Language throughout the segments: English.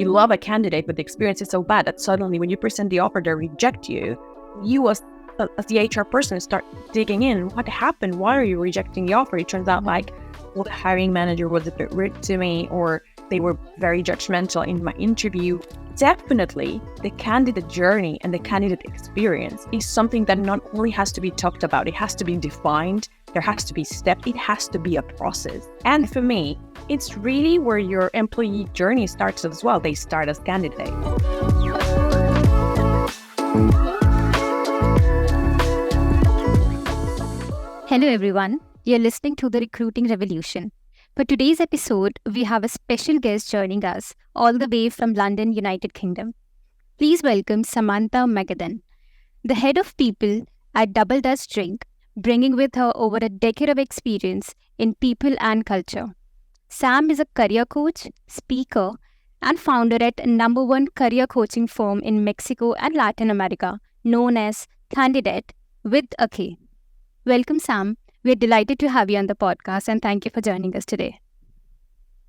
you love a candidate, but the experience is so bad that suddenly when you present the offer, they reject you. You as the HR person start digging in. What happened? Why are you rejecting the offer? It turns out like, well, the hiring manager was a bit rude to me, or they were very judgmental in my interview. Definitely, the candidate journey and the candidate experience is something that not only has to be talked about, it has to be defined, there has to be steps, it has to be a process. And for me, it's really where your employee journey starts as well. They start as candidates. Hello everyone, you're listening to The Recruiting Revolution. For today's episode, we have a special guest joining us all the way from London, United Kingdom. Please welcome Samantha Magadan, the head of people at Double Dutch Drink, bringing with her over a decade of experience in people and culture. Sam is a career coach, speaker, and founder at #1 career coaching firm in Mexico and Latin America, known as Kandidaat with a K. Welcome, Sam. We're delighted to have you on the podcast, and thank you for joining us today.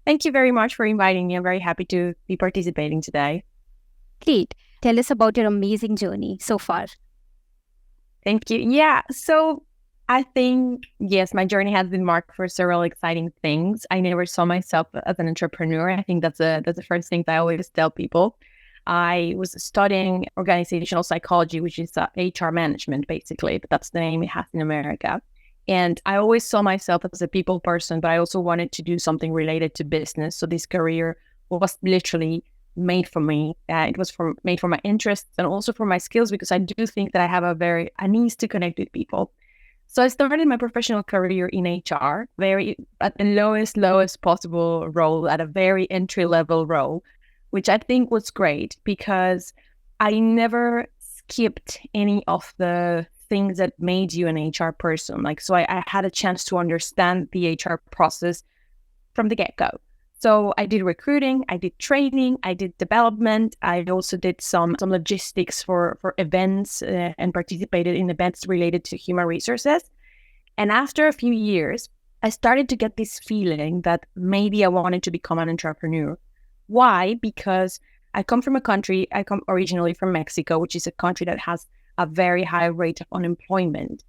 Thank you very much for inviting me. I'm very happy to be participating today. Great. Tell us about your amazing journey so far. Thank you. Yeah, so I think, yes, my journey has been marked for several exciting things. I never saw myself as an entrepreneur. I think that's the first thing that I always tell people. I was studying organizational psychology, which is HR management, basically, but that's the name it has in America. And I always saw myself as a people person, but I also wanted to do something related to business. So this career was literally made for me. It was made for my interests and also for my skills, because I do think that I have an ease to connect with people. So I started my professional career in HR, at the lowest possible role, at a very entry-level role, which I think was great because I never skipped any of the things that made you an HR person. So I had a chance to understand the HR process from the get-go. So I did recruiting, I did training, I did development. I also did some logistics for events and participated in events related to human resources. And after a few years, I started to get this feeling that maybe I wanted to become an entrepreneur. Why? Because I come originally from Mexico, which is a country that has a very high rate of unemployment.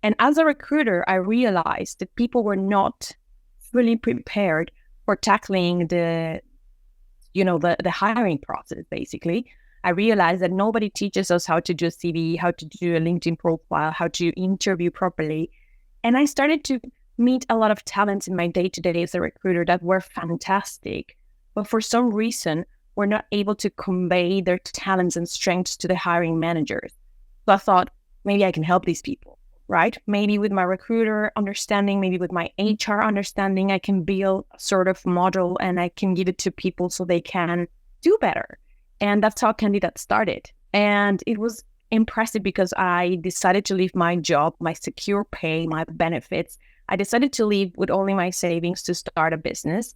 And as a recruiter, I realized that people were not fully prepared for tackling the hiring process, basically. I realized that nobody teaches us how to do a CV, how to do a LinkedIn profile, how to interview properly. And I started to meet a lot of talents in my day-to-day as a recruiter that were fantastic, but for some reason, were not able to convey their talents and strengths to the hiring managers. So I thought, maybe I can help these people, right? Maybe with my recruiter understanding, maybe with my HR understanding, I can build a sort of model and I can give it to people so they can do better. And that's how Kandidaat started. And it was impressive because I decided to leave my job, my secure pay, my benefits. I decided to leave with only my savings to start a business.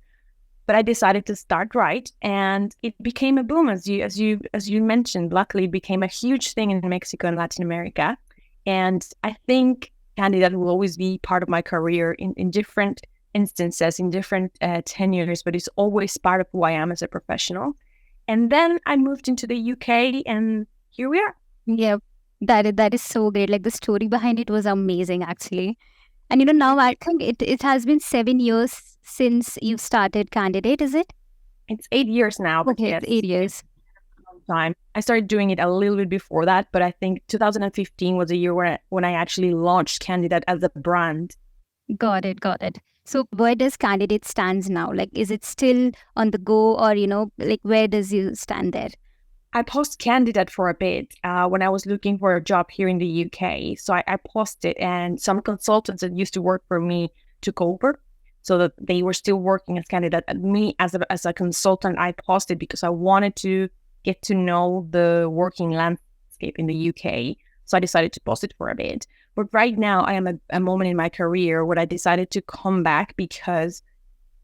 But I decided to start right, and it became a boom, as you mentioned. Luckily, it became a huge thing in Mexico and Latin America. And I think Kandidaat will always be part of my career in different instances, in different tenures, but it's always part of who I am as a professional. And then I moved into the UK, and here we are. Yeah, that is so great. Like, the story behind it was amazing, actually. And now I think it has been 7 years since you started Kandidaat, is it? It's 8 years now. Okay, yes, 8 years. Time. I started doing it a little bit before that, but I think 2015 was a year when I actually launched Kandidaat as a brand. Got it. So where does Kandidaat stands now? Like, is it still on the go, or where does you stand there? I paused Kandidaat for a bit when I was looking for a job here in the UK. So I paused it, and some consultants that used to work for me took over, so that they were still working as Kandidaat. And me as a consultant, I paused it because I wanted to get to know the working landscape in the UK. So I decided to pause it for a bit. But right now, I am a moment in my career where I decided to come back because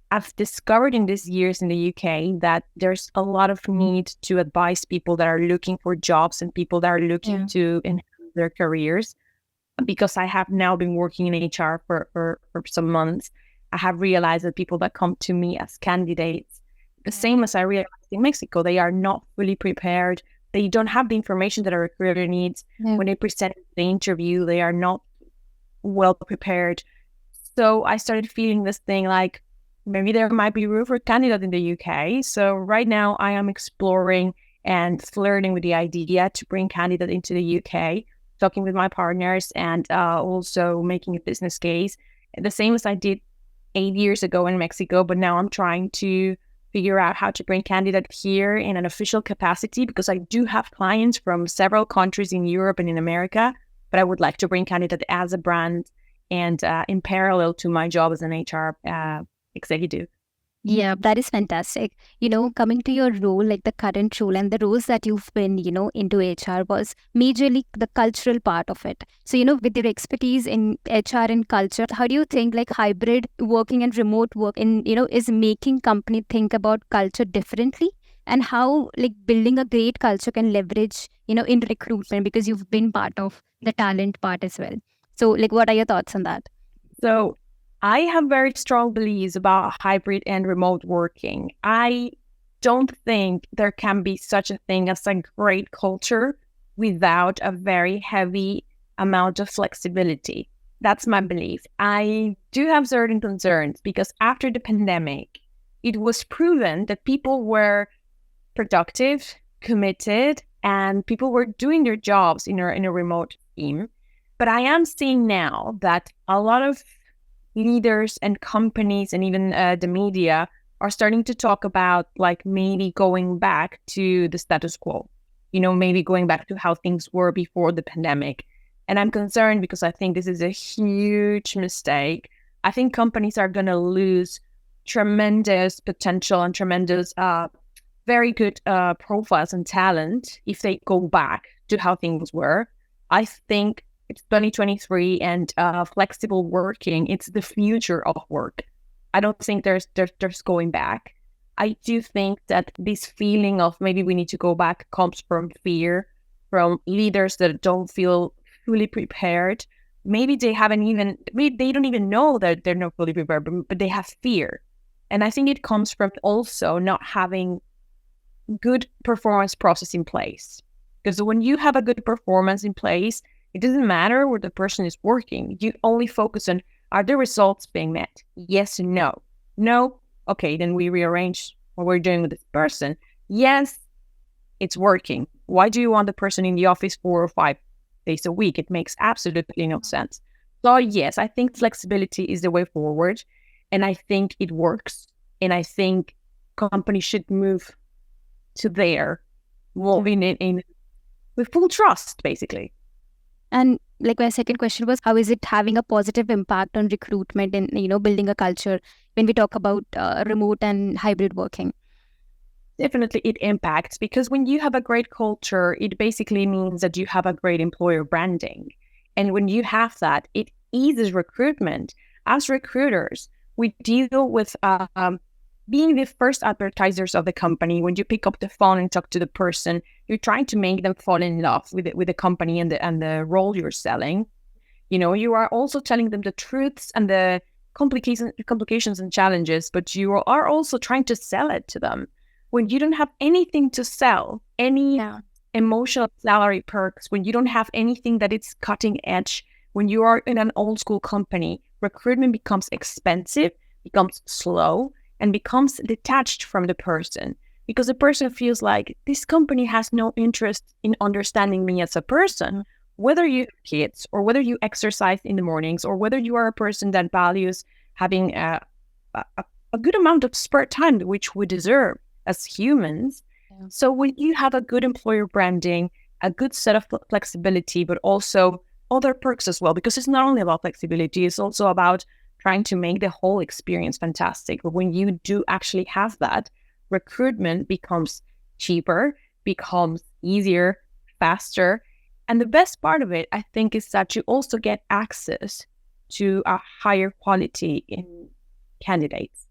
I've discovered in these years in the UK that there's a lot of need to advise people that are looking for jobs and people that are looking to enhance their careers. Because I have now been working in HR for some months, I have realized that people that come to me as candidates, the same as I realized in Mexico. They are not fully prepared. They don't have the information that a recruiter needs. Yeah. When they present the interview, they are not well prepared. So I started feeling this thing like maybe there might be room for Kandidaat in the UK. So right now I am exploring and flirting with the idea to bring Kandidaat into the UK, talking with my partners and also making a business case. The same as I did 8 years ago in Mexico, but now I'm trying to figure out how to bring Kandidaat here in an official capacity, because I do have clients from several countries in Europe and in America, but I would like to bring Kandidaat as a brand and in parallel to my job as an HR executive. Yeah, that is fantastic. Coming to your role, like the current role and the roles that you've been, into HR was majorly the cultural part of it. So, with your expertise in HR and culture, how do you think like hybrid working and remote work is making company think about culture differently? And how like building a great culture can leverage, in recruitment, because you've been part of the talent part as well. So like, what are your thoughts on that? So I have very strong beliefs about hybrid and remote working. I don't think there can be such a thing as a great culture without a very heavy amount of flexibility. That's my belief. I do have certain concerns because after the pandemic, it was proven that people were productive, committed, and people were doing their jobs in a remote team. But I am seeing now that a lot of leaders and companies and even the media are starting to talk about like maybe going back to the status quo, maybe going back to how things were before the pandemic. And I'm concerned because I think this is a huge mistake. I think companies are going to lose tremendous potential and tremendous, very good profiles and talent if they go back to how things were. I think it's 2023 and flexible working, it's the future of work. I don't think there's going back. I do think that this feeling of maybe we need to go back comes from fear, from leaders that don't feel fully prepared. Maybe they don't even know that they're not fully prepared, but they have fear. And I think it comes from also not having good performance process in place. Because when you have a good performance in place, it doesn't matter where the person is working. You only focus on, are the results being met? Yes and no. No? Okay, then we rearrange what we're doing with this person. Yes, it's working. Why do you want the person in the office 4 or 5 days a week? It makes absolutely no sense. So yes, I think flexibility is the way forward. And I think it works. And I think companies should move to there, moving in with full trust, basically. And like my second question was, how is it having a positive impact on recruitment and, building a culture when we talk about remote and hybrid working? Definitely it impacts, because when you have a great culture, it basically means that you have a great employer branding. And when you have that, it eases recruitment. As recruiters, we deal with being the first advertisers of the company. When you pick up the phone and talk to the person, you're trying to make them fall in love with the company and the role you're selling. You are also telling them the truths and the complications and challenges, but you are also trying to sell it to them. When you don't have anything to sell, any emotional salary perks, when you don't have anything that is cutting edge, when you are in an old school company, recruitment becomes expensive, becomes slow, and becomes detached from the person, because the person feels like this company has no interest in understanding me as a person, whether you have kids or whether you exercise in the mornings or whether you are a person that values having a good amount of spare time, which we deserve as humans. Yeah. So when you have a good employer branding, a good set of flexibility, but also other perks as well, because it's not only about flexibility, it's also about trying to make the whole experience fantastic. But when you do actually have that, recruitment becomes cheaper, becomes easier, faster. And the best part of it, I think, is that you also get access to a higher quality in candidates.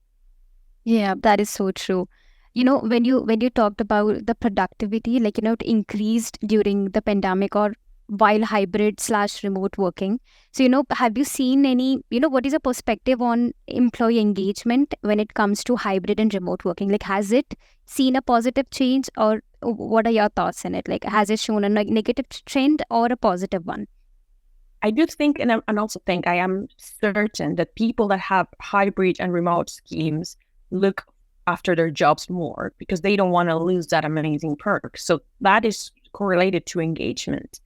Yeah, that is so true. When you talked about the productivity, like, it increased during the pandemic, or while hybrid/remote working. So, have you seen any, what is a perspective on employee engagement when it comes to hybrid and remote working? Like, has it seen a positive change, or what are your thoughts in it? Like, has it shown a negative trend or a positive one? I do think, and also think, I am certain that people that have hybrid and remote schemes look after their jobs more because they don't want to lose that amazing perk. So that is correlated to engagement.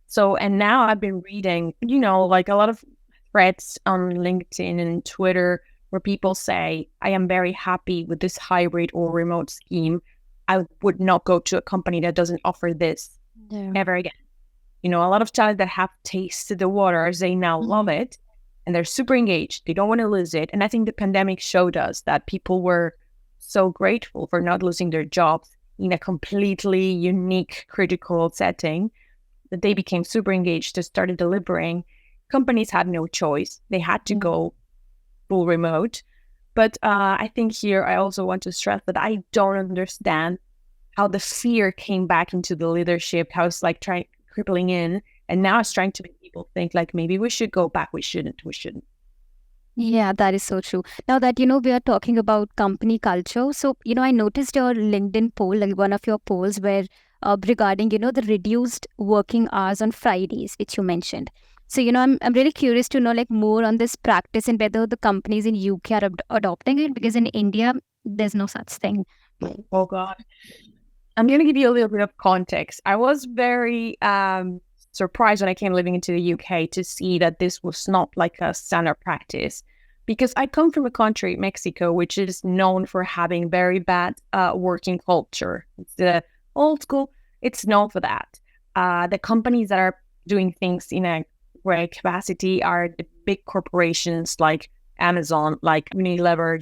So, and now I've been reading, like a lot of threads on LinkedIn and Twitter where people say, I am very happy with this hybrid or remote scheme. I would not go to a company that doesn't offer this ever again. A lot of talent that have tasted the waters, they now love it and they're super engaged. They don't want to lose it. And I think the pandemic showed us that people were so grateful for not losing their jobs in a completely unique, critical setting that they became super engaged to start delivering. Companies had no choice. They had to go full remote. But I think here I also want to stress that I don't understand how the fear came back into the leadership, how it's like crippling in, and now it's trying to make people think like maybe we should go back. We shouldn't. Yeah, that is so true. Now that, we are talking about company culture. So, I noticed your LinkedIn poll, like one of your polls where regarding, the reduced working hours on Fridays, which you mentioned. So, I'm really curious to know like more on this practice and whether the companies in UK are adopting it, because in India, there's no such thing. Oh, God. I'm going to give you a little bit of context. I was very surprised when I came living into the UK to see that this was not like a standard practice, because I come from a country, Mexico, which is known for having very bad working culture. It's the old school. It's known for that. The companies that are doing things in a great capacity are the big corporations like Amazon, like Unilever,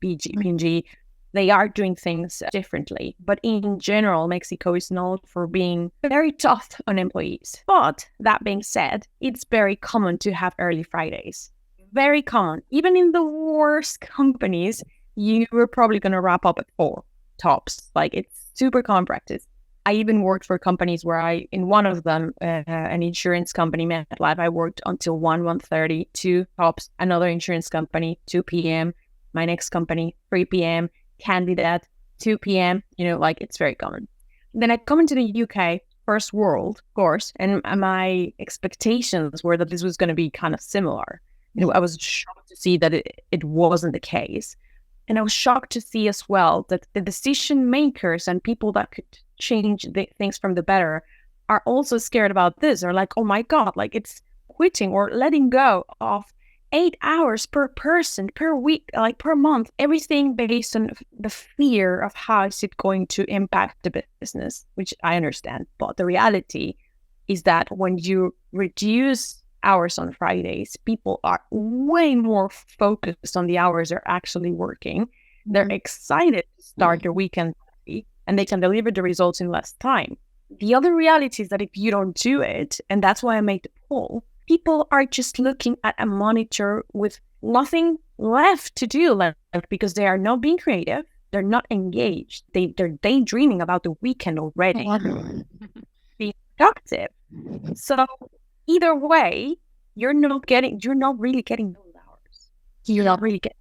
P&G. They are doing things differently. But in general, Mexico is known for being very tough on employees. But that being said, it's very common to have early Fridays. Very common. Even in the worst companies, you were probably going to wrap up at 4 tops. Like, it's super common practice. I even worked for companies where in one of them, an insurance company, MetLife, I worked until 1:30, 2 tops. Another insurance company, 2 p.m. My next company, 3 p.m. Kandidaat, 2 p.m. It's very common. Then I come into the UK, first world, of course, and my expectations were that this was going to be kind of similar. I was shocked to see that it wasn't the case. And I was shocked to see as well that the decision makers and people that could change things from the better are also scared about this. They're like, oh my God, like it's quitting or letting go of 8 hours per person, per week, like per month, everything based on the fear of how is it going to impact the business, which I understand. But the reality is that when you reduce hours on Fridays, people are way more focused on the hours they're actually working. They're excited to start their weekend and they can deliver the results in less time. The other reality is that if you don't do it, and that's why I made the poll, people are just looking at a monitor with nothing left to do, because they are not being creative. They're not engaged. They're daydreaming about the weekend already. Being productive. So either way, you're not really getting those hours. You're not really getting.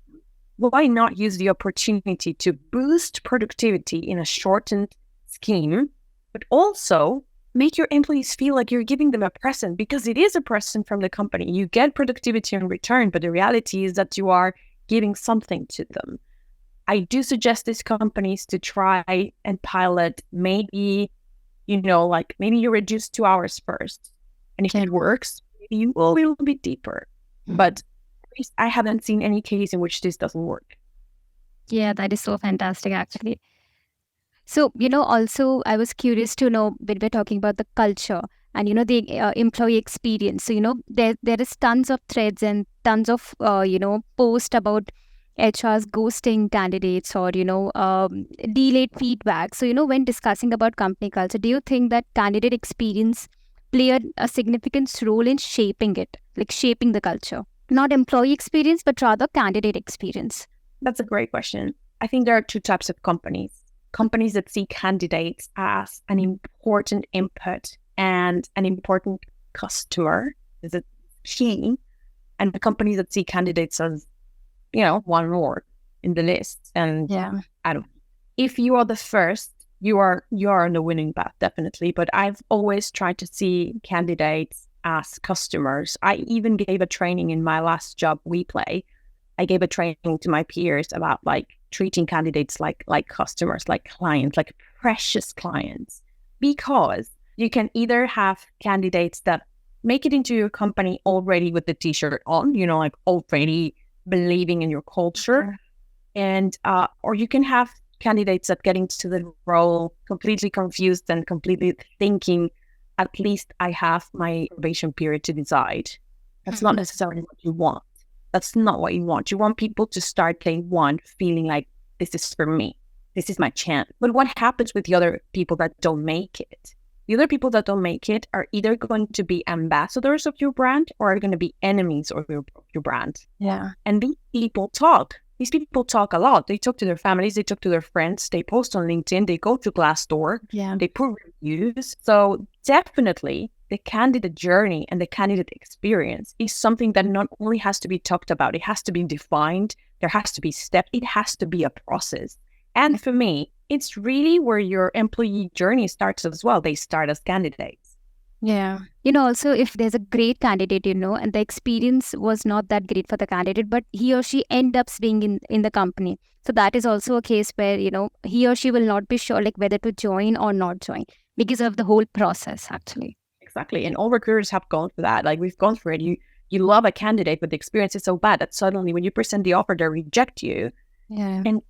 Why not use the opportunity to boost productivity in a shortened scheme, but also make your employees feel like you're giving them a present, because it is a present from the company. You get productivity in return, but the reality is that you are giving something to them. I do suggest these companies to try and pilot maybe, maybe you reduce 2 hours first. And if it works, maybe you go a little bit deeper. But I haven't seen any case in which this doesn't work. Yeah, that is so fantastic, actually. So, also I was curious to know when we're talking about the culture and, the employee experience. So, there is tons of threads and tons of, posts about HR's ghosting candidates or, delayed feedback. So, when discussing about company culture, do you think that candidate experience play a significant role in shaping it, like shaping the culture? Not employee experience, but rather candidate experience? That's a great question. I think there are 2 types of companies. Companies that see candidates as an important input and an important customer is a key, and the companies that see candidates as, one more in the list. And I don't. If you are the first, you are on the winning path, definitely. But I've always tried to see candidates as customers. I even gave a training in my last job, WePlay. I gave a training to my peers about treating candidates like customers, like clients, like precious clients, because you can either have candidates that make it into your company already with the t-shirt on, already believing in your culture, and or you can have candidates that get into the role completely confused and completely thinking, at least I have my probation period to decide. That's not necessarily what you want. That's not what you want. You want people to start day one feeling like, this is for me. This is my chance. But what happens with the other people that don't make it? The other people that don't make it are either going to be ambassadors of your brand or are going to be enemies of your brand. Yeah. And these people talk. These people talk a lot. They talk to their families. They talk to their friends. They post on LinkedIn. They go to Glassdoor. Yeah. They put reviews. So definitely the candidate journey and the candidate experience is something that not only has to be talked about, it has to be defined. There has to be steps. It has to be a process. And for me, it's really where your employee journey starts as well. They start as candidates. Yeah. Also, if there's a great candidate, and the experience was not that great for the candidate, but he or she ends up being in the company. So that is also a case where, he or she will not be sure whether to join or not join because of the whole process, actually. Exactly. And all recruiters have gone through that. We've gone through it. You love a candidate, but the experience is so bad that suddenly when you present the offer, they reject you. Yeah. And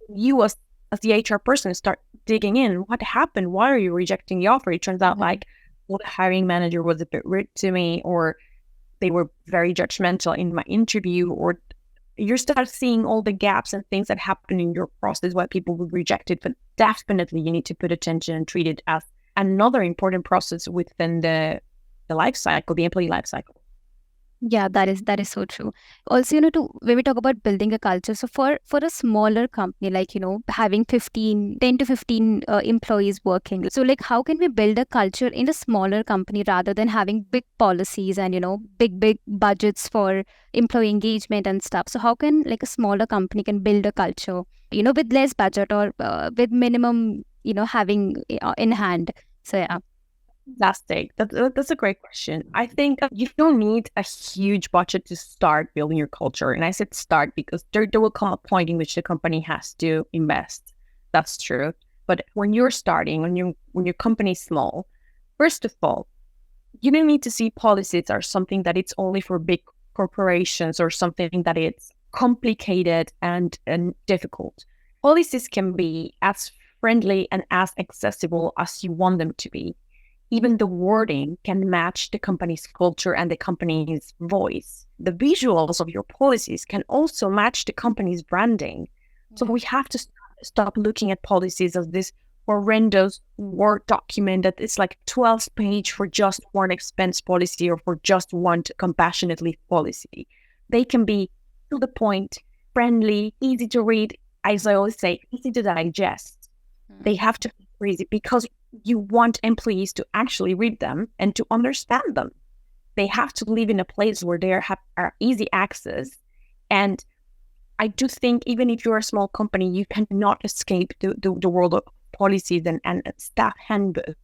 you as the HR person start digging in. What happened? Why are you rejecting the offer? It turns out the hiring manager was a bit rude to me, or they were very judgmental in my interview, or you start seeing all the gaps and things that happen in your process why people would reject it. But definitely you need to put attention and treat it as another important process within the life cycle, the employee life cycle. Yeah, that is so true. Also, when we talk about building a culture, so for a smaller company, having 10 to 15 employees working, so how can we build a culture in a smaller company rather than having big policies and, big budgets for employee engagement and stuff? So how can a smaller company can build a culture, with less budget or with minimum, having in hand? So yeah. Fantastic. That's a great question. I think you don't need a huge budget to start building your culture. And I said start because there will come a point in which the company has to invest. That's true. But when you're starting, when your company's small, first of all, you don't need to see policies as something that it's only for big corporations or something that it's complicated and difficult. Policies can be as friendly and as accessible as you want them to be. Even the wording can match the company's culture and the company's voice. The visuals of your policies can also match the company's branding. So we have to stop looking at policies as this horrendous Word document that is 12 page for just one expense policy or for just one compassionate leave policy. They can be to the point, friendly, easy to read, as I always say, easy to digest. They have to be easy because you want employees to actually read them and to understand them. They have to live in a place where there are easy access. And I do think even if you're a small company, you cannot escape the world of policies and staff handbook,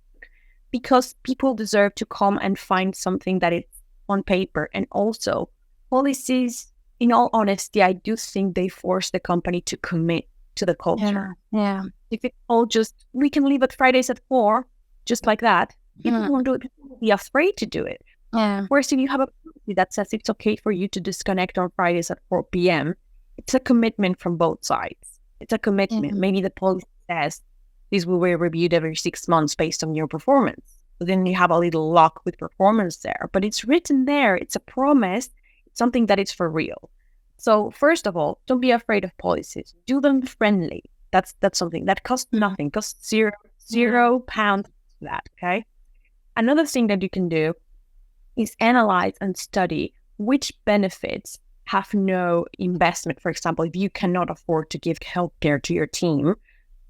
because people deserve to come and find something that is on paper. And also policies, in all honesty, I do think they force the company to commit to the culture. Yeah. If it's all just, we can leave at Fridays at 4, just like that, people won't do it. People will be afraid to do it. Yeah. Whereas if you have a policy that says it's okay for you to disconnect on Fridays at 4 p.m., it's a commitment from both sides. It's a commitment. Maybe the policy says this will be reviewed every 6 months based on your performance. So then you have a little lock with performance there. But it's written there. It's a promise. It's something that is for real. So first of all, don't be afraid of policies. Do them friendly. That's something that costs nothing. Costs zero pounds for that. Okay. Another thing that you can do is analyze and study which benefits have no investment. For example, if you cannot afford to give healthcare to your team,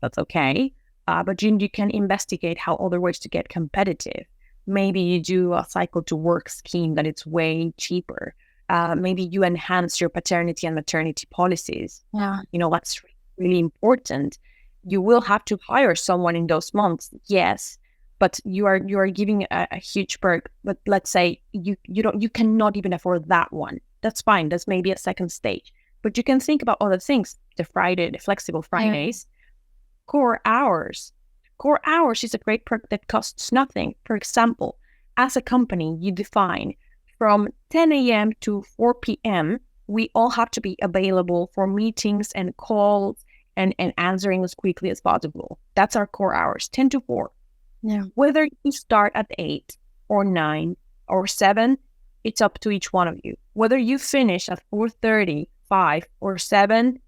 that's okay. But you can investigate how other ways to get competitive. Maybe you do a cycle to work scheme that it's way cheaper. Maybe you enhance your paternity and maternity policies. Yeah. That's really important. You will have to hire someone in those months, yes, but you are giving a huge perk. But let's say you cannot even afford that one. That's fine. That's maybe a second stage. But you can think about other things. The flexible Fridays, core hours. Core hours is a great perk that costs nothing. For example, as a company, you define from 10 a.m. to 4 p.m., we all have to be available for meetings and calls and answering as quickly as possible. That's our core hours, 10 to 4. Yeah. Whether you start at 8 or 9 or 7, it's up to each one of you. Whether you finish at 4:30, 5, or 7,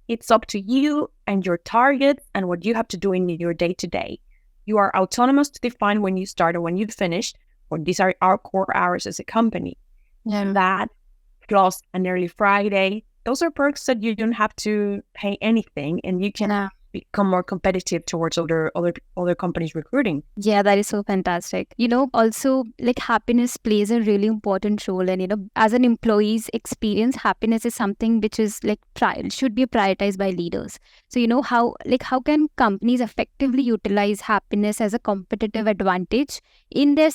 it's up to you and your target and what you have to do in your day-to-day. You are autonomous to define when you start or when you finish, or these are our core hours as a company. Yeah. That plus an early Friday, those are perks that you don't have to pay anything, and you can become more competitive towards other companies recruiting. Yeah, that is so fantastic. Also, like, happiness plays a really important role, and as an employee's experience, happiness is something which is like should be prioritized by leaders. So how can companies effectively utilize happiness as a competitive advantage in their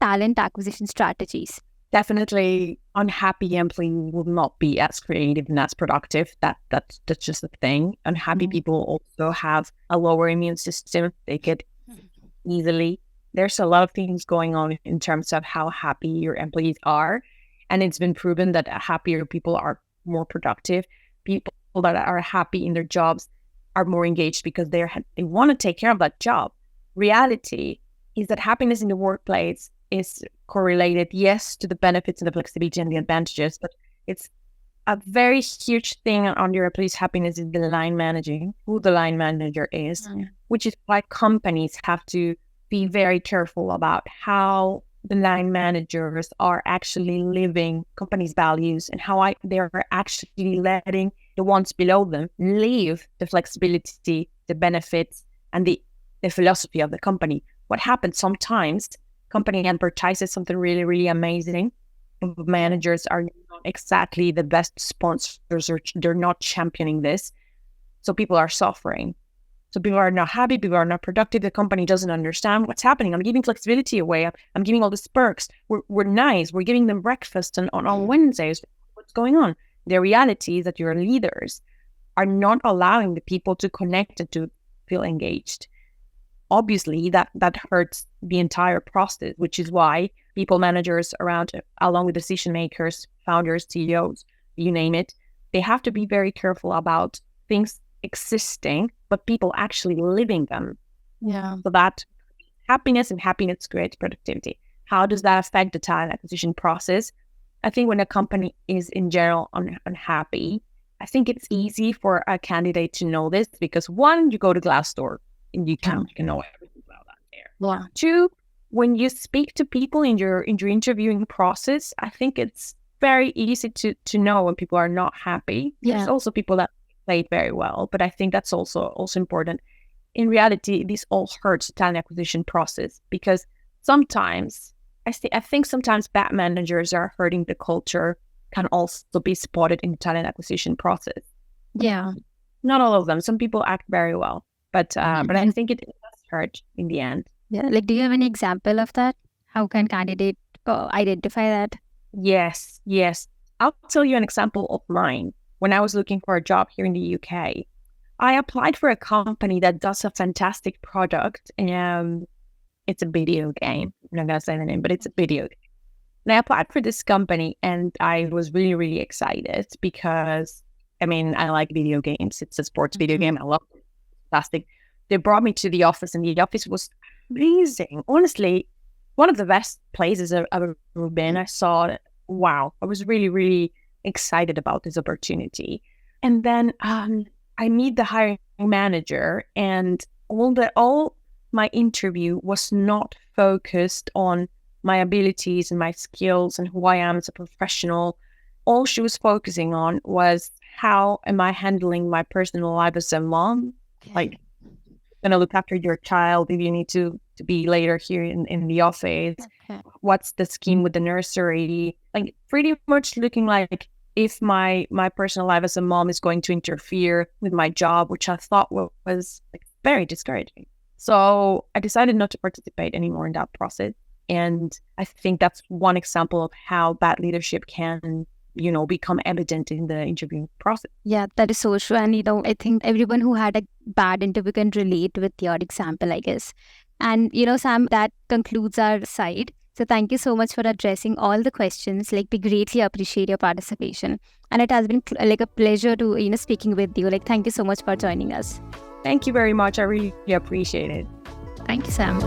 talent acquisition strategies? Definitely, unhappy employee will not be as creative and as productive. That's just a thing. Unhappy people also have a lower immune system. They get easily. There's a lot of things going on in terms of how happy your employees are, and it's been proven that happier people are more productive. People that are happy in their jobs are more engaged because they want to take care of that job. Reality is that happiness in the workplace is correlated, yes, to the benefits and the flexibility and the advantages, but it's a very huge thing on your employees' happiness is the line managing, who the line manager is, which is why companies have to be very careful about how the line managers are actually living companies' values and how they're actually letting the ones below them live the flexibility, the benefits, and the philosophy of the company. What happens sometimes, company advertises something really, really amazing. Managers are not exactly the best sponsors, or they're not championing this. So people are suffering. So people are not happy, people are not productive. The company doesn't understand what's happening. I'm giving flexibility away. I'm giving all these perks. We're nice. We're giving them breakfast on Wednesdays. What's going on? The reality is that your leaders are not allowing the people to connect and to feel engaged. Obviously, that hurts the entire process, which is why people managers around, along with decision makers, founders, CEOs, you name it, they have to be very careful about things existing, but people actually living them. Yeah. So that happiness creates productivity. How does that affect the talent acquisition process? I think when a company is in general unhappy, I think it's easy for a candidate to know this because one, you go to Glassdoor and you can know everything about that there. Yeah. Two, when you speak to people in your interviewing process, I think it's very easy to know when people are not happy. Yeah. There's also people that play very well, but I think that's also important. In reality, this all hurts the talent acquisition process because sometimes I think sometimes bad managers are hurting the culture can also be spotted in the talent acquisition process. Yeah. Not all of them. Some people act very well, but I think it does hurt in the end. Yeah. Like, do you have any example of that? How can candidate identify that? Yes. I'll tell you an example of mine. When I was looking for a job here in the UK, I applied for a company that does a fantastic product. It's a video game. I'm not going to say the name, but it's a video game. And I applied for this company and I was really, really excited because, I like video games. It's a sports video game. I love it. Fantastic. They brought me to the office and the office was amazing. Honestly, one of the best places I've ever been. I saw, wow, I was really, really excited about this opportunity. And then I meet the hiring manager and all my interview was not focused on my abilities and my skills and who I am as a professional. All she was focusing on was how am I handling my personal life as a mom? Like, going to look after your child if you need to be later here in the office? Okay. What's the scheme with the nursery? Like pretty much looking like if my personal life as a mom is going to interfere with my job, which I thought was like very discouraging. So I decided not to participate anymore in that process. And I think that's one example of how bad leadership can, become evident in the interviewing process. Yeah, that is so true. And, I think everyone who had a bad interview can relate with your example, I guess. And, Sam, that concludes our side. So thank you so much for addressing all the questions. Like, we greatly appreciate your participation. And it has been like a pleasure to, speaking with you. Like, thank you so much for joining us. Thank you very much. I really appreciate it. Thank you, Sam.